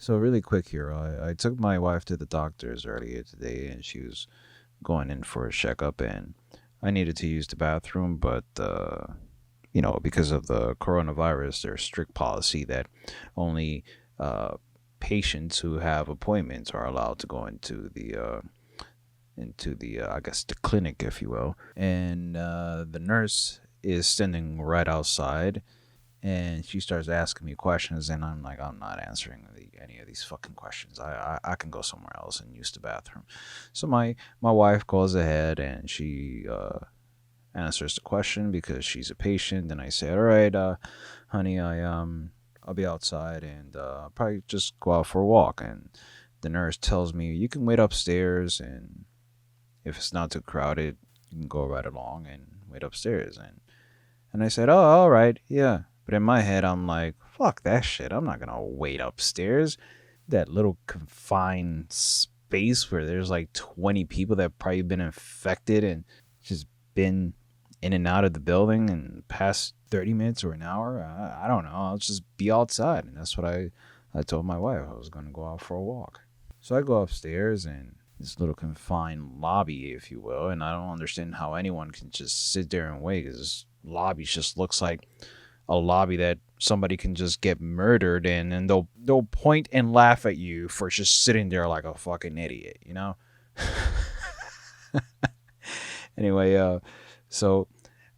So really quick here, I took my wife to the doctor's earlier today, and she was going in for a checkup, and I needed to use the bathroom, but because of the coronavirus, there's strict policy that only uh, patients who have appointments are allowed to go into the I guess the clinic, if you will, and the nurse is standing right outside, and she starts asking me questions, and I'm like, I'm not answering any of these fucking questions. I can go somewhere else and use the bathroom. So my wife goes ahead and she answers the question because she's a patient, and I say, all right, honey, I'll be outside, and I'll probably just go out for a walk. And the nurse tells me you can wait upstairs, and if it's not too crowded, you can go right along and wait upstairs. And I said, oh, all right, yeah. But in my head, I'm like, fuck that shit. I'm not gonna wait upstairs. That little confined space where there's like 20 people that probably been infected and just been in and out of the building in the past 30 minutes or an hour. I don't know. I'll just be outside. And that's what I told my wife. I was gonna go out for a walk. So I go upstairs and this little confined lobby, if you will, and I don't understand how anyone can just sit there and wait. 'Cause this lobby just looks like a lobby that somebody can just get murdered in, and they'll point and laugh at you for just sitting there like a fucking idiot, you know. Anyway, so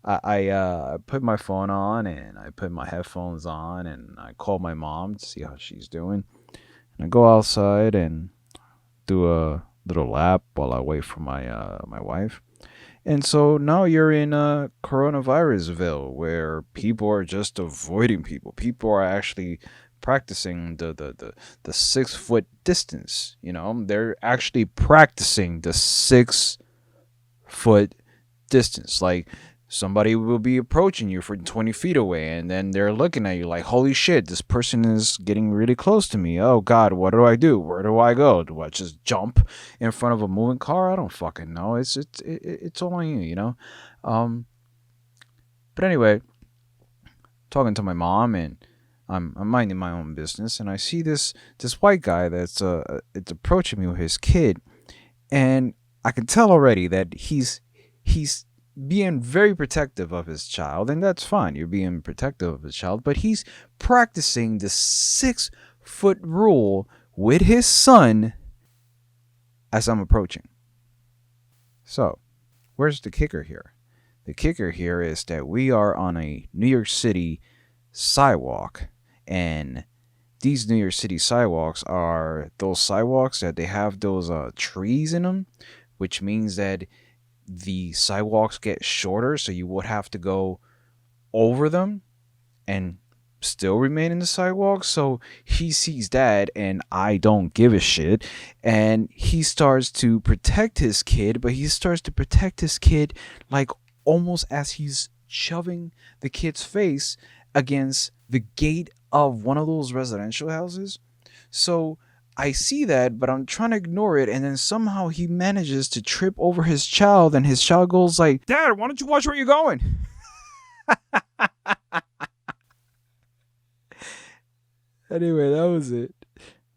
I put my phone on and I put my headphones on and I call my mom to see how she's doing. And I go outside and do a little lap while I wait for my wife. And so now you're in coronavirusville, where people are just avoiding people. People are actually practicing the 6 foot distance. You know, they're actually practicing the 6 foot distance. Like somebody will be approaching you from 20 feet away, and then they're looking at you like, holy shit, this person is getting really close to me. Oh God, what do I do? Where do I go? Do I just jump in front of a moving car? I don't fucking know. It's all on you, you know. Um, but anyway, talking to my mom, and I'm minding my own business, and I see this white guy that's it's approaching me with his kid, and I can tell already that he's being very protective of his child, and that's fine. You're being protective of his child, but he's practicing the 6 foot rule with his son as I'm approaching. So, where's the kicker here? The kicker here is that we are on a New York City sidewalk, and these New York City sidewalks are those sidewalks that they have those trees in them, which means that the sidewalks get shorter, so you would have to go over them and still remain in the sidewalk. So he sees that, and I don't give a shit. And he starts to protect his kid, but he starts to protect his kid like almost as he's shoving the kid's face against the gate of one of those residential houses. So I see that, but I'm trying to ignore it, and then somehow he manages to trip over his child, and his child goes like, "Dad, why don't you watch where you're going?" Anyway, that was it.